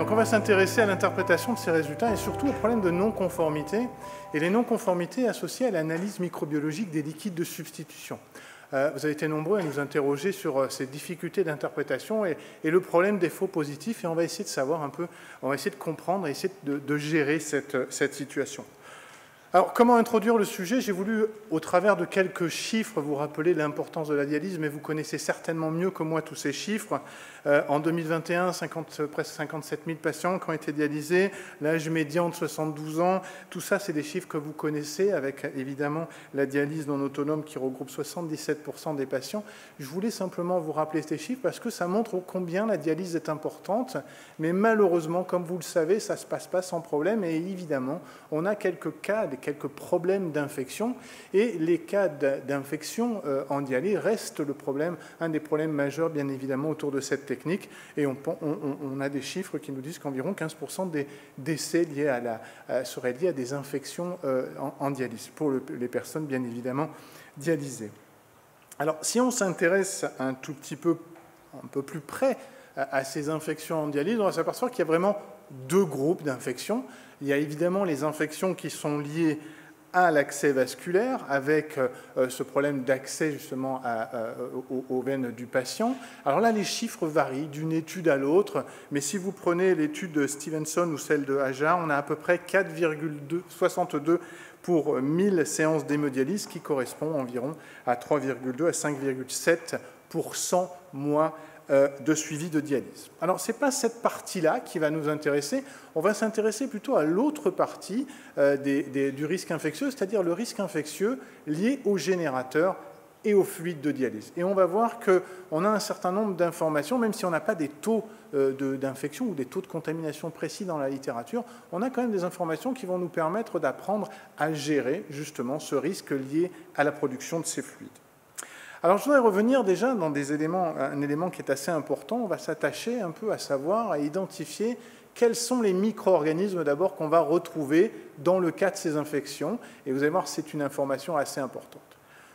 Donc on va s'intéresser à l'interprétation de ces résultats et surtout au problème de non-conformité et les non-conformités associées à l'analyse microbiologique des liquides de substitution. Vous avez été nombreux à nous interroger sur ces difficultés d'interprétation et le problème des faux positifs, et on va essayer de savoir un peu, on va essayer de comprendre et essayer de gérer cette situation. Alors, comment introduire le sujet? J'ai voulu, au travers de quelques chiffres, vous rappeler l'importance de la dialyse, mais vous connaissez certainement mieux que moi tous ces chiffres. En 2021, presque 57 000 patients qui ont été dialysés, l'âge médian de 72 ans, tout ça, c'est des chiffres que vous connaissez, avec évidemment la dialyse non autonome qui regroupe 77% des patients. Je voulais simplement vous rappeler ces chiffres parce que ça montre combien la dialyse est importante, mais malheureusement, comme vous le savez, ça ne se passe pas sans problème, et évidemment, on a quelques cas, quelques problèmes d'infection, et les cas d'infection en dialyse restent le problème, un des problèmes majeurs, bien évidemment, autour de cette technique, et on a des chiffres qui nous disent qu'environ 15% des décès seraient liés à des infections en dialyse, pour les personnes, bien évidemment, dialysées. Alors, si on s'intéresse un peu plus près à ces infections en dialyse, on va s'apercevoir qu'il y a vraiment deux groupes d'infections. Il y a évidemment les infections qui sont liées à l'accès vasculaire, avec ce problème d'accès justement aux veines du patient. Alors là, les chiffres varient d'une étude à l'autre, mais si vous prenez l'étude de Stevenson ou celle de Hajar, on a à peu près 4,62 pour 1000 séances d'hémodialyse, qui correspond environ à 3,2 à 5,7% mois de suivi de dialyse. Alors, ce n'est pas cette partie-là qui va nous intéresser, on va s'intéresser plutôt à l'autre partie du risque infectieux, c'est-à-dire le risque infectieux lié au générateur et au fluide de dialyse. Et on va voir qu'on a un certain nombre d'informations, même si on n'a pas des taux d'infection ou des taux de contamination précis dans la littérature, on a quand même des informations qui vont nous permettre d'apprendre à gérer justement ce risque lié à la production de ces fluides. Alors, je voudrais revenir déjà dans un élément qui est assez important. On va s'attacher un peu à savoir, à identifier quels sont les micro-organismes d'abord qu'on va retrouver dans le cas de ces infections. Et vous allez voir, c'est une information assez importante.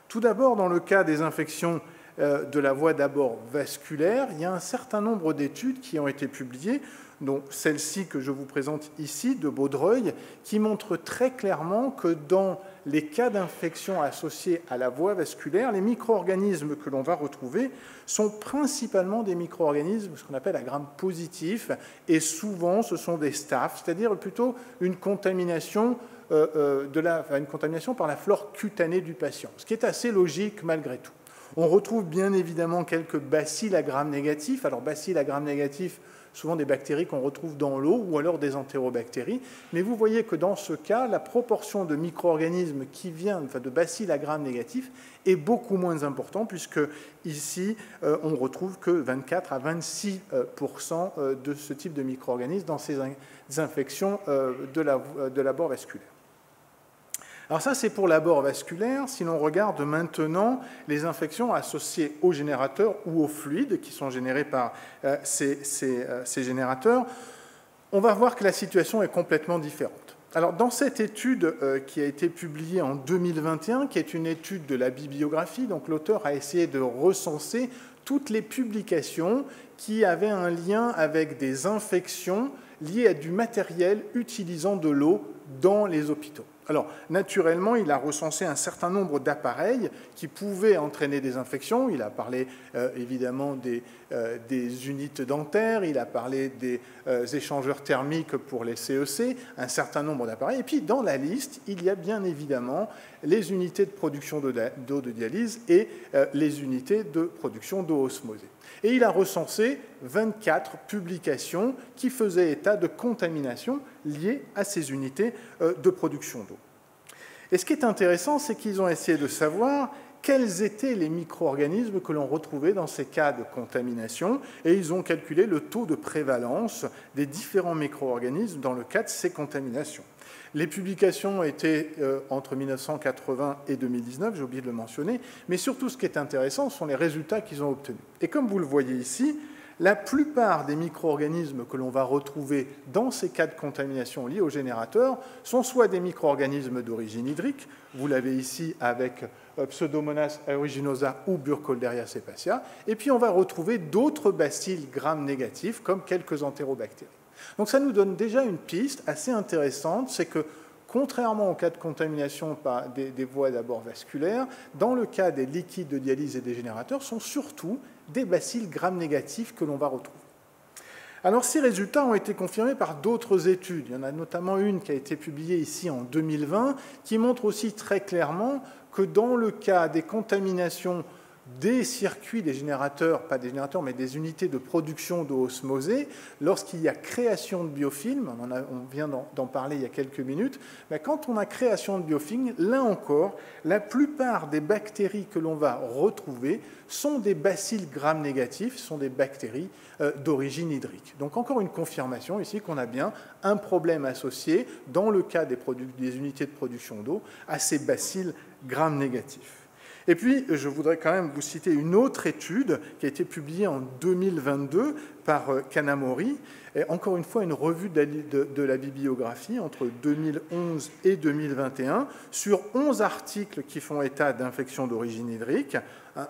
Tout d'abord, dans le cas des infections de la voie d'abord vasculaire, il y a un certain nombre d'études qui ont été publiées, dont celle-ci que je vous présente ici, de Baudreuil, qui montre très clairement que dans les cas d'infection associés à la voie vasculaire, les micro-organismes que l'on va retrouver sont principalement des micro-organismes, ce qu'on appelle à gram positif, et souvent ce sont des staph, c'est-à-dire plutôt une contamination par la flore cutanée du patient, ce qui est assez logique malgré tout. On retrouve bien évidemment quelques bacilles à gram négatif. Alors, bacilles à gram négatif, souvent des bactéries qu'on retrouve dans l'eau ou alors des entérobactéries. Mais vous voyez que dans ce cas, la proportion de micro-organismes qui viennent, de bacilles à gram négatif, est beaucoup moins importante, puisque ici, on retrouve que 24 à 26% de ce type de micro-organismes dans ces infections de l'abord vasculaire. Alors ça, c'est pour l'abord vasculaire. Si l'on regarde maintenant les infections associées aux générateurs ou aux fluides qui sont générés par ces générateurs, on va voir que la situation est complètement différente. Alors, dans cette étude qui a été publiée en 2021, qui est une étude de la bibliographie, donc l'auteur a essayé de recenser toutes les publications qui avaient un lien avec des infections liées à du matériel utilisant de l'eau dans les hôpitaux. Alors, naturellement, il a recensé un certain nombre d'appareils qui pouvaient entraîner des infections. Il a parlé évidemment des unités dentaires, il a parlé des échangeurs thermiques pour les CEC, un certain nombre d'appareils. Et puis, dans la liste, il y a bien évidemment les unités de production d'eau de dialyse et les unités de production d'eau osmosée. Et il a recensé 24 publications qui faisaient état de contamination liée à ces unités de production d'eau. Et ce qui est intéressant, c'est qu'ils ont essayé de savoir quels étaient les micro-organismes que l'on retrouvait dans ces cas de contamination, et ils ont calculé le taux de prévalence des différents micro-organismes dans le cas de ces contaminations. Les publications étaient entre 1980 et 2019, j'ai oublié de le mentionner, mais surtout ce qui est intéressant sont les résultats qu'ils ont obtenus. Et comme vous le voyez ici, la plupart des micro-organismes que l'on va retrouver dans ces cas de contamination liés au générateur sont soit des micro-organismes d'origine hydrique, vous l'avez ici avec Pseudomonas aeruginosa ou Burkholderia cepacia, et puis on va retrouver d'autres bacilles gram négatifs comme quelques entérobactéries. Donc ça nous donne déjà une piste assez intéressante, c'est que contrairement au cas de contamination par des voies d'abord vasculaires, dans le cas des liquides de dialyse et des générateurs, sont surtout des bacilles gram-négatifs que l'on va retrouver. Alors ces résultats ont été confirmés par d'autres études. Il y en a notamment une qui a été publiée ici en 2020, qui montre aussi très clairement que dans le cas des contaminations des circuits des générateurs, pas des générateurs, mais des unités de production d'eau osmosée, lorsqu'il y a création de biofilms, on vient d'en parler il y a quelques minutes, mais quand on a création de biofilms, là encore, la plupart des bactéries que l'on va retrouver sont des bacilles gram-négatifs, sont des bactéries d'origine hydrique. Donc encore une confirmation ici qu'on a bien un problème associé, dans le cas des unités de production d'eau, à ces bacilles gram-négatifs. Et puis, je voudrais quand même vous citer une autre étude qui a été publiée en 2022 par Kanamori, et encore une fois une revue de la bibliographie entre 2011 et 2021 sur 11 articles qui font état d'infections d'origine hydrique,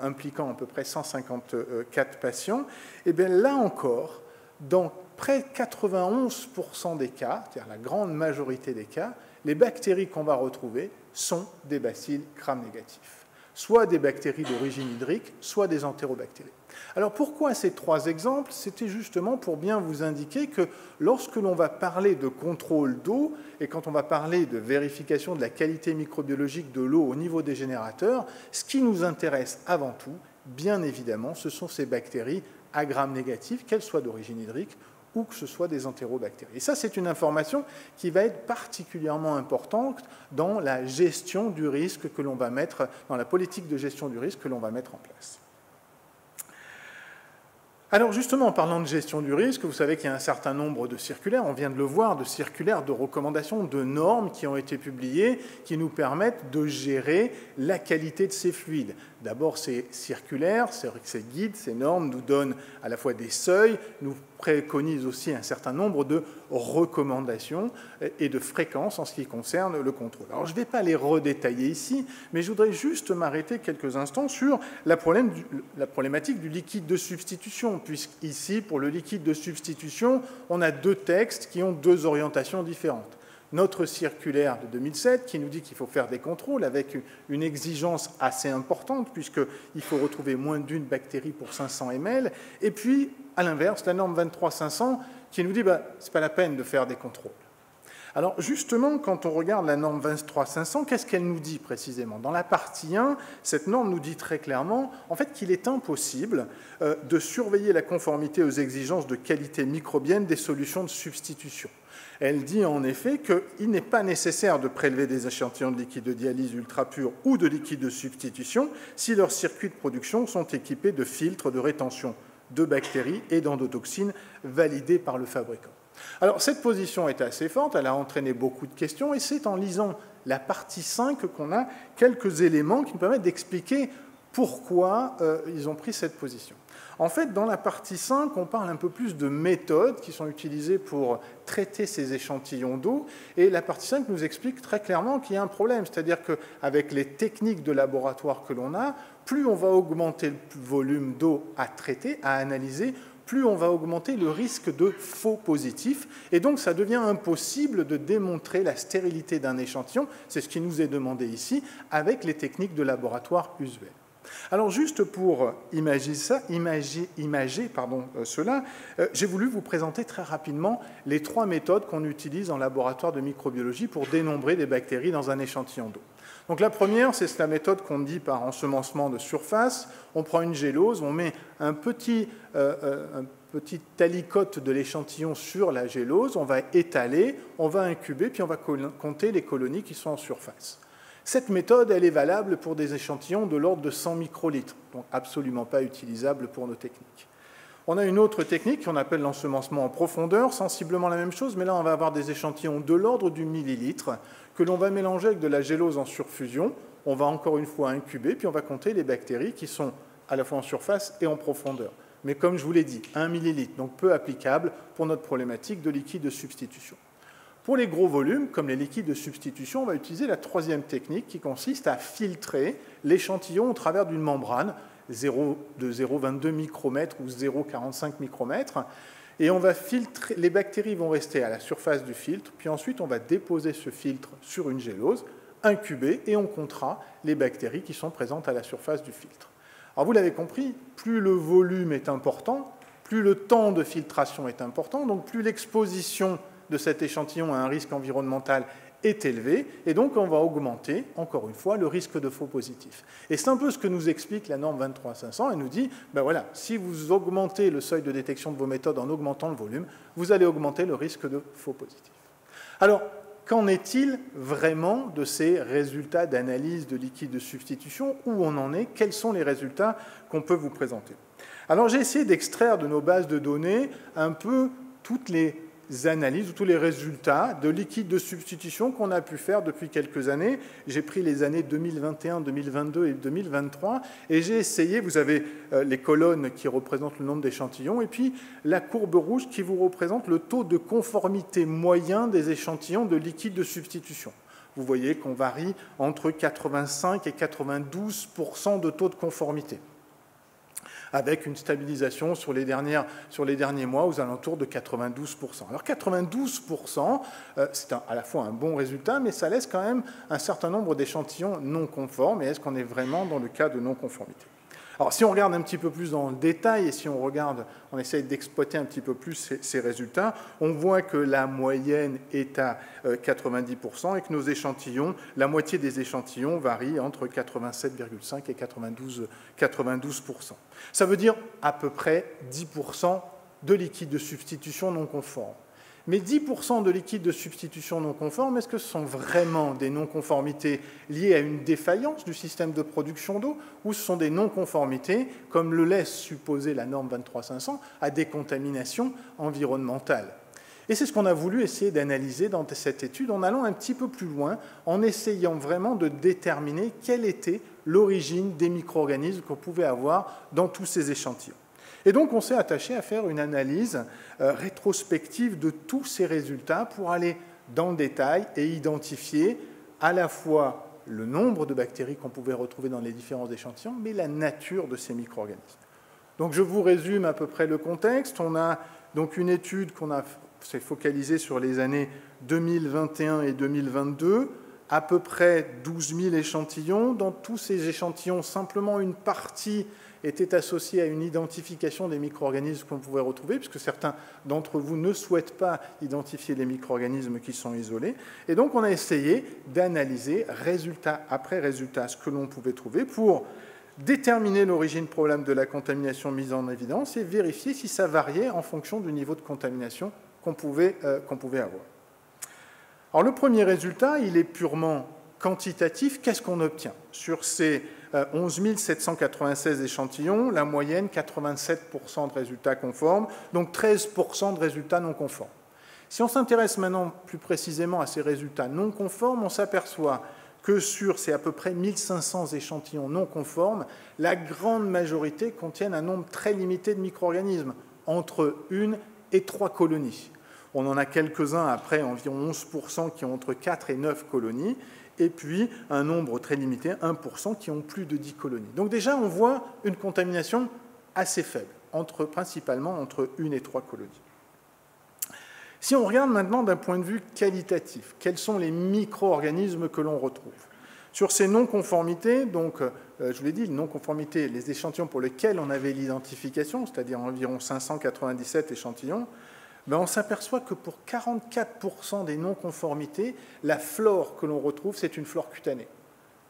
impliquant à peu près 154 patients. Et bien là encore, dans près de 91% des cas, c'est-à-dire la grande majorité des cas, les bactéries qu'on va retrouver sont des bacilles gram-négatifs, soit des bactéries d'origine hydrique, soit des entérobactéries. Alors pourquoi ces trois exemples? C'était justement pour bien vous indiquer que lorsque l'on va parler de contrôle d'eau et quand on va parler de vérification de la qualité microbiologique de l'eau au niveau des générateurs, ce qui nous intéresse avant tout, bien évidemment, ce sont ces bactéries à gram négatif, qu'elles soient d'origine hydrique ou que ce soit des entérobactéries. Et ça, c'est une information qui va être particulièrement importante dans la gestion du risque que l'on va mettre, dans la politique de gestion du risque que l'on va mettre en place. Alors justement, en parlant de gestion du risque, vous savez qu'il y a un certain nombre de circulaires, on vient de le voir, de circulaires, de recommandations, de normes qui ont été publiées, qui nous permettent de gérer la qualité de ces fluides. D'abord, ces circulaires, ces guides, ces normes nous donnent à la fois des seuils, nous préconisent aussi un certain nombre de recommandations et de fréquences en ce qui concerne le contrôle. Alors je ne vais pas les redétailler ici, mais je voudrais juste m'arrêter quelques instants sur la problématique du liquide de substitution, puisqu'ici, pour le liquide de substitution, on a deux textes qui ont deux orientations différentes. Notre circulaire de 2007 qui nous dit qu'il faut faire des contrôles avec une exigence assez importante puisqu'il faut retrouver moins d'une bactérie pour 500 ml. Et puis, à l'inverse, la norme 23500 qui nous dit ce n'est pas la peine de faire des contrôles. Alors justement, quand on regarde la norme 23500, qu'est-ce qu'elle nous dit précisément? Dans la partie 1, cette norme nous dit très clairement en fait, qu'il est impossible de surveiller la conformité aux exigences de qualité microbienne des solutions de substitution. Elle dit en effet qu'il n'est pas nécessaire de prélever des échantillons de liquide de dialyse ultra pur ou de liquide de substitution si leurs circuits de production sont équipés de filtres de rétention de bactéries et d'endotoxines validés par le fabricant. Alors cette position est assez forte, elle a entraîné beaucoup de questions et c'est en lisant la partie 5 qu'on a quelques éléments qui nous permettent d'expliquer pourquoi ils ont pris cette position. En fait, dans la partie 5, on parle un peu plus de méthodes qui sont utilisées pour traiter ces échantillons d'eau. Et la partie 5 nous explique très clairement qu'il y a un problème. C'est-à-dire qu'avec les techniques de laboratoire que l'on a, plus on va augmenter le volume d'eau à traiter, à analyser, plus on va augmenter le risque de faux positifs. Et donc, ça devient impossible de démontrer la stérilité d'un échantillon, c'est ce qui nous est demandé ici, avec les techniques de laboratoire usuelles. Alors juste pour imager cela, j'ai voulu vous présenter très rapidement les trois méthodes qu'on utilise en laboratoire de microbiologie pour dénombrer des bactéries dans un échantillon d'eau. Donc la première, c'est la méthode qu'on dit par ensemencement de surface. On prend une gélose, on met un petit talicote de l'échantillon sur la gélose, on va étaler, on va incuber, puis on va compter les colonies qui sont en surface. Cette méthode, elle est valable pour des échantillons de l'ordre de 100 microlitres, donc absolument pas utilisable pour nos techniques. On a une autre technique qu'on appelle l'ensemencement en profondeur, sensiblement la même chose, mais là on va avoir des échantillons de l'ordre du millilitre que l'on va mélanger avec de la gélose en surfusion. On va encore une fois incuber, puis on va compter les bactéries qui sont à la fois en surface et en profondeur. Mais comme je vous l'ai dit, 1 millilitre, donc peu applicable pour notre problématique de liquide de substitution. Pour les gros volumes, comme les liquides de substitution, on va utiliser la troisième technique qui consiste à filtrer l'échantillon au travers d'une membrane de 0,22 micromètres ou 0,45 micromètres Et on va filtrer, les bactéries vont rester à la surface du filtre, puis ensuite on va déposer ce filtre sur une gélose, incuber, et on comptera les bactéries qui sont présentes à la surface du filtre. Alors vous l'avez compris, plus le volume est important, plus le temps de filtration est important, donc plus l'exposition de cet échantillon à un risque environnemental est élevé, et donc on va augmenter, encore une fois, le risque de faux positifs. Et c'est un peu ce que nous explique la norme 23500, elle nous dit, ben voilà, si vous augmentez le seuil de détection de vos méthodes en augmentant le volume, vous allez augmenter le risque de faux positifs. Alors, qu'en est-il vraiment de ces résultats d'analyse de liquide de substitution? Où on en est? Quels sont les résultats qu'on peut vous présenter? Alors, j'ai essayé d'extraire de nos bases de données un peu toutes les analyses ou tous les résultats de liquide de substitution qu'on a pu faire depuis quelques années. J'ai pris les années 2021, 2022 et 2023 et j'ai essayé, vous avez les colonnes qui représentent le nombre d'échantillons et puis la courbe rouge qui vous représente le taux de conformité moyen des échantillons de liquide de substitution. Vous voyez qu'on varie entre 85 et 92% de taux de conformité, avec une stabilisation sur les derniers mois aux alentours de 92%. Alors 92%, c'est à la fois un bon résultat, mais ça laisse quand même un certain nombre d'échantillons non conformes. Et est-ce qu'on est vraiment dans le cas de non-conformité? Alors si on regarde un petit peu plus dans le détail et si on essaye d'exploiter un petit peu plus ces résultats, on voit que la moyenne est à 90% et que nos échantillons, la moitié des échantillons varie entre 87,5 et 92%. Ça veut dire à peu près 10% de liquide de substitution non conforme. Mais 10% de liquide de substitution non conforme, est-ce que ce sont vraiment des non-conformités liées à une défaillance du système de production d'eau ou ce sont des non-conformités, comme le laisse supposer la norme 23500, à des contaminations environnementales? Et c'est ce qu'on a voulu essayer d'analyser dans cette étude en allant un petit peu plus loin, en essayant vraiment de déterminer quelle était l'origine des micro-organismes qu'on pouvait avoir dans tous ces échantillons. Et donc, on s'est attaché à faire une analyse rétrospective de tous ces résultats pour aller dans le détail et identifier à la fois le nombre de bactéries qu'on pouvait retrouver dans les différents échantillons, mais la nature de ces micro-organismes. Donc, je vous résume à peu près le contexte. On a donc une étude s'est focalisée sur les années 2021 et 2022, à peu près 12 000 échantillons. Dans tous ces échantillons, simplement une partie était associée à une identification des micro-organismes qu'on pouvait retrouver, puisque certains d'entre vous ne souhaitent pas identifier les micro-organismes qui sont isolés. Et donc, on a essayé d'analyser, résultat après résultat, ce que l'on pouvait trouver pour déterminer l'origine problème de la contamination mise en évidence et vérifier si ça variait en fonction du niveau de contamination qu'on pouvait avoir. Alors, le premier résultat, il est purement quantitatif. Qu'est-ce qu'on obtient? Sur ces 11 796 échantillons, la moyenne, 87% de résultats conformes, donc 13% de résultats non conformes. Si on s'intéresse maintenant plus précisément à ces résultats non conformes, on s'aperçoit que sur ces à peu près 1500 échantillons non conformes, la grande majorité contiennent un nombre très limité de micro-organismes, entre 1 et 3 colonies. On en a quelques-uns après, environ 11% qui ont entre 4 et 9 colonies, et puis un nombre très limité, 1%, qui ont plus de 10 colonies. Donc déjà, on voit une contamination assez faible, principalement entre 1 et 3 colonies. Si on regarde maintenant d'un point de vue qualitatif, quels sont les micro-organismes que l'on retrouve? Sur ces non-conformités, donc je vous l'ai dit, non-conformités, les échantillons pour lesquels on avait l'identification, c'est-à-dire environ 597 échantillons, on s'aperçoit que pour 44% des non-conformités, la flore que l'on retrouve, c'est une flore cutanée.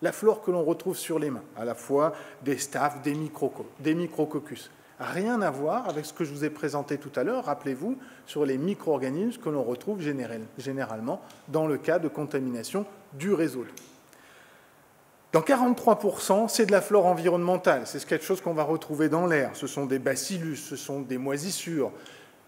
La flore que l'on retrouve sur les mains, à la fois des staphes, des micrococcus. Rien à voir avec ce que je vous ai présenté tout à l'heure, rappelez-vous, sur les micro-organismes que l'on retrouve généralement dans le cas de contamination du réseau d'eau. Dans 43%, c'est de la flore environnementale. C'est quelque chose qu'on va retrouver dans l'air. Ce sont des bacillus, ce sont des moisissures.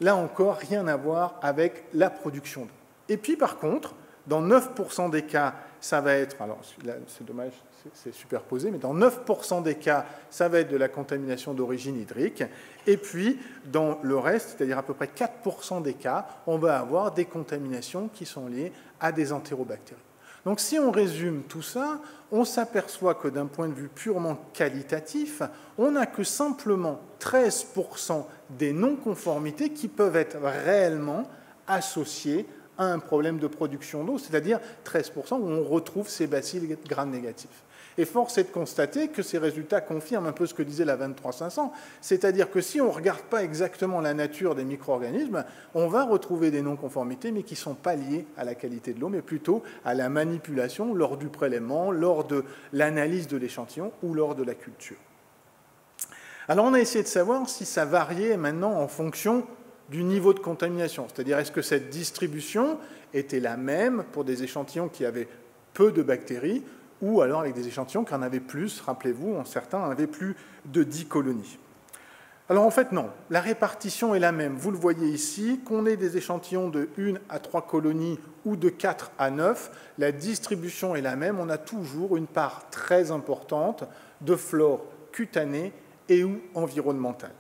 Là encore, rien à voir avec la production d'eau. Et puis par contre, dans 9% des cas, ça va être, alors là c'est dommage, c'est superposé, mais dans 9% des cas, ça va être de la contamination d'origine hydrique. Et puis dans le reste, c'est-à-dire à peu près 4% des cas, on va avoir des contaminations qui sont liées à des entérobactéries. Donc si on résume tout ça, on s'aperçoit que d'un point de vue purement qualitatif, on n'a que simplement 13% des non-conformités qui peuvent être réellement associées à un problème de production d'eau, c'est-à-dire 13% où on retrouve ces bacilles gram-négatifs. Et force est de constater que ces résultats confirment un peu ce que disait la 23500, c'est-à-dire que si on ne regarde pas exactement la nature des micro-organismes, on va retrouver des non-conformités, mais qui ne sont pas liées à la qualité de l'eau, mais plutôt à la manipulation lors du prélèvement, lors de l'analyse de l'échantillon ou lors de la culture. Alors on a essayé de savoir si ça variait maintenant en fonction du niveau de contamination, c'est-à-dire est-ce que cette distribution était la même pour des échantillons qui avaient peu de bactéries, ou alors avec des échantillons qui en avaient plus, rappelez-vous, certains en avaient plus de 10 colonies. Alors en fait non, la répartition est la même. Vous le voyez ici, qu'on ait des échantillons de 1 à 3 colonies ou de 4 à 9, la distribution est la même. On a toujours une part très importante de flore cutanée et ou environnementale.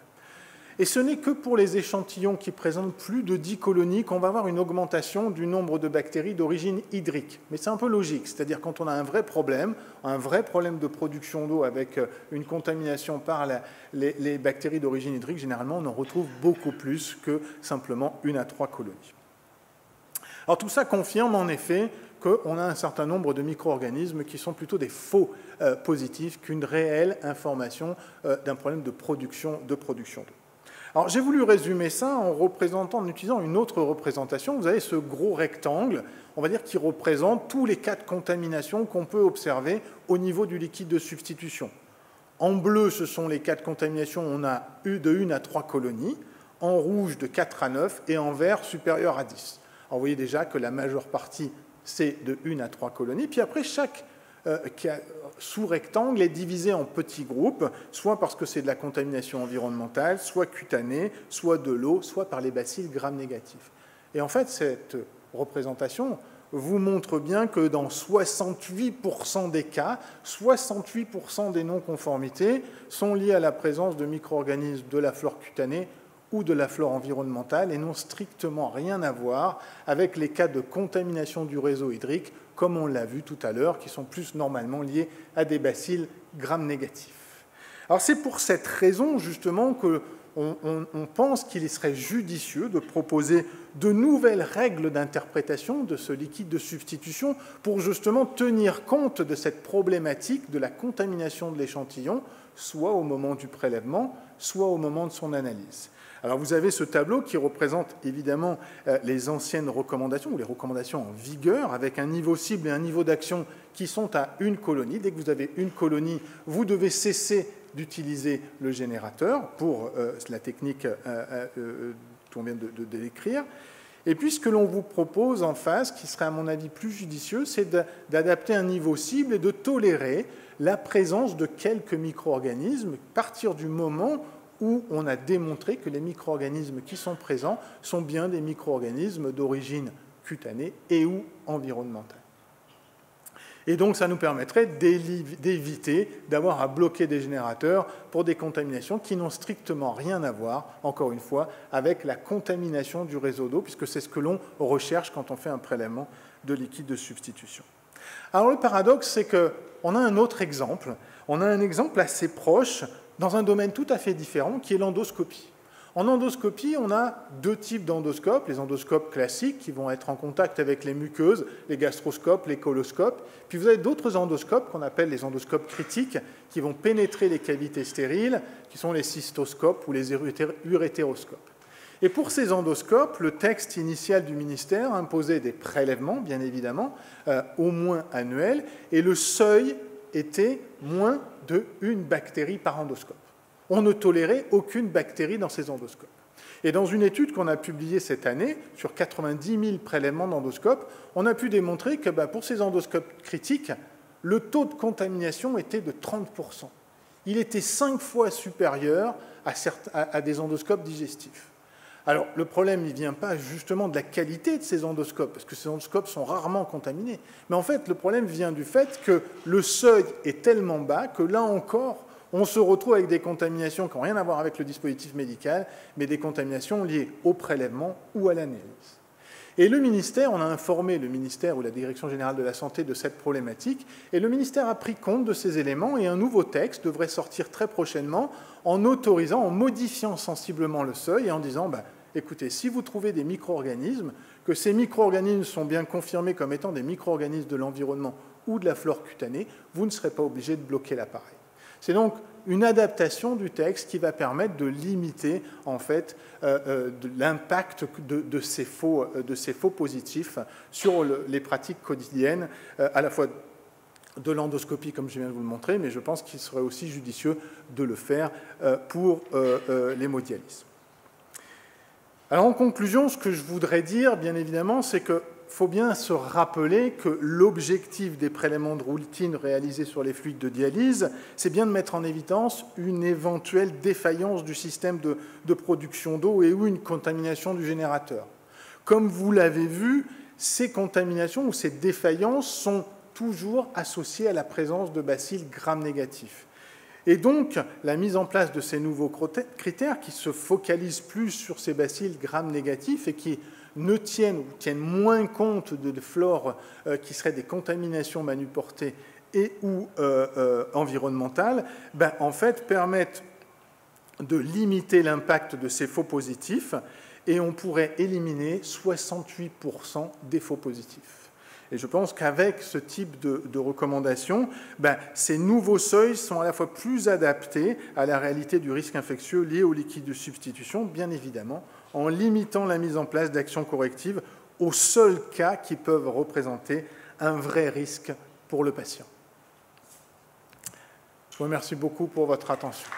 Et ce n'est que pour les échantillons qui présentent plus de 10 colonies qu'on va avoir une augmentation du nombre de bactéries d'origine hydrique. Mais c'est un peu logique, c'est-à-dire quand on a un vrai problème de production d'eau avec une contamination par les bactéries d'origine hydrique, généralement on en retrouve beaucoup plus que simplement 1 à 3 colonies. Alors tout ça confirme en effet qu'on a un certain nombre de micro-organismes qui sont plutôt des faux positifs qu'une réelle information d'un problème de production d'eau. Alors j'ai voulu résumer ça en utilisant une autre représentation. Vous avez ce gros rectangle, on va dire, qui représente tous les cas de contamination qu'on peut observer au niveau du liquide de substitution. En bleu, ce sont les cas de contamination, on a eu de 1 à 3 colonies, en rouge de 4 à 9 et en vert supérieur à 10. Alors vous voyez déjà que la majeure partie, c'est de 1 à 3 colonies. Puis après, chaque sous-rectangle est divisé en petits groupes, soit parce que c'est de la contamination environnementale, soit cutanée, soit de l'eau, soit par les bacilles gram-négatifs. Et en fait, cette représentation vous montre bien que dans 68% des cas, 68% des non-conformités sont liées à la présence de micro-organismes de la flore cutanée ou de la flore environnementale et n'ont strictement rien à voir avec les cas de contamination du réseau hydrique, comme on l'a vu tout à l'heure, qui sont plus normalement liés à des bacilles gram-négatifs. Alors c'est pour cette raison justement qu'on pense qu'il serait judicieux de proposer de nouvelles règles d'interprétation de ce liquide de substitution pour justement tenir compte de cette problématique de la contamination de l'échantillon, soit au moment du prélèvement, soit au moment de son analyse. Alors vous avez ce tableau qui représente évidemment les anciennes recommandations, ou les recommandations en vigueur, avec un niveau cible et un niveau d'action qui sont à 1 colonie. Dès que vous avez 1 colonie, vous devez cesser d'utiliser le générateur pour la technique qu'on vient de décrire. Et puis ce que l'on vous propose en face, qui serait à mon avis plus judicieux, c'est d'adapter un niveau cible et de tolérer la présence de quelques micro-organismes à partir du moment où on a démontré que les micro-organismes qui sont présents sont bien des micro-organismes d'origine cutanée et ou environnementale. Et donc ça nous permettrait d'éviter d'avoir à bloquer des générateurs pour des contaminations qui n'ont strictement rien à voir, encore une fois, avec la contamination du réseau d'eau, puisque c'est ce que l'on recherche quand on fait un prélèvement de liquide de substitution. Alors le paradoxe, c'est qu'on a un autre exemple. On a un exemple assez proche dans un domaine tout à fait différent, qui est l'endoscopie. En endoscopie, on a 2 types d'endoscopes, les endoscopes classiques qui vont être en contact avec les muqueuses, les gastroscopes, les coloscopes. Puis vous avez d'autres endoscopes qu'on appelle les endoscopes critiques qui vont pénétrer les cavités stériles, qui sont les cystoscopes ou les urétéroscopes. Et pour ces endoscopes, le texte initial du ministère imposait des prélèvements, bien évidemment, au moins annuels, et le seuil était moins de 1 bactérie par endoscope. On ne tolérait aucune bactérie dans ces endoscopes. Et dans une étude qu'on a publiée cette année, sur 90 000 prélèvements d'endoscopes, on a pu démontrer que pour ces endoscopes critiques, le taux de contamination était de 30%. Il était 5 fois supérieur à des endoscopes digestifs. Alors, le problème, il ne vient pas justement de la qualité de ces endoscopes, parce que ces endoscopes sont rarement contaminés. Mais en fait, le problème vient du fait que le seuil est tellement bas que là encore, on se retrouve avec des contaminations qui n'ont rien à voir avec le dispositif médical, mais des contaminations liées au prélèvement ou à l'analyse. Et le ministère, on a informé le ministère ou la Direction générale de la santé de cette problématique, et le ministère a pris compte de ces éléments, et un nouveau texte devrait sortir très prochainement en autorisant, en modifiant sensiblement le seuil et en disant, écoutez, si vous trouvez des micro-organismes, que ces micro-organismes sont bien confirmés comme étant des micro-organismes de l'environnement ou de la flore cutanée, vous ne serez pas obligé de bloquer l'appareil. C'est donc une adaptation du texte qui va permettre de limiter en fait l'impact de ces faux positifs sur les pratiques quotidiennes, à la fois de l'endoscopie, comme je viens de vous le montrer, mais je pense qu'il serait aussi judicieux de le faire pour l'hémodialyse. Alors en conclusion, ce que je voudrais dire, bien évidemment, c'est qu'il faut bien se rappeler que l'objectif des prélèvements de routine réalisés sur les fluides de dialyse, c'est bien de mettre en évidence une éventuelle défaillance du système de production d'eau et ou une contamination du générateur. Comme vous l'avez vu, ces contaminations ou ces défaillances sont toujours associées à la présence de bacilles gram-négatifs. Et donc, la mise en place de ces nouveaux critères qui se focalisent plus sur ces bacilles gram-négatifs et qui ne tiennent moins compte de flore qui seraient des contaminations manuportées et ou environnementales, en fait, permettent de limiter l'impact de ces faux positifs et on pourrait éliminer 68% des faux positifs. Et je pense qu'avec ce type de recommandations, ces nouveaux seuils sont à la fois plus adaptés à la réalité du risque infectieux lié au liquide de substitution, bien évidemment, en limitant la mise en place d'actions correctives aux seuls cas qui peuvent représenter un vrai risque pour le patient. Je vous remercie beaucoup pour votre attention.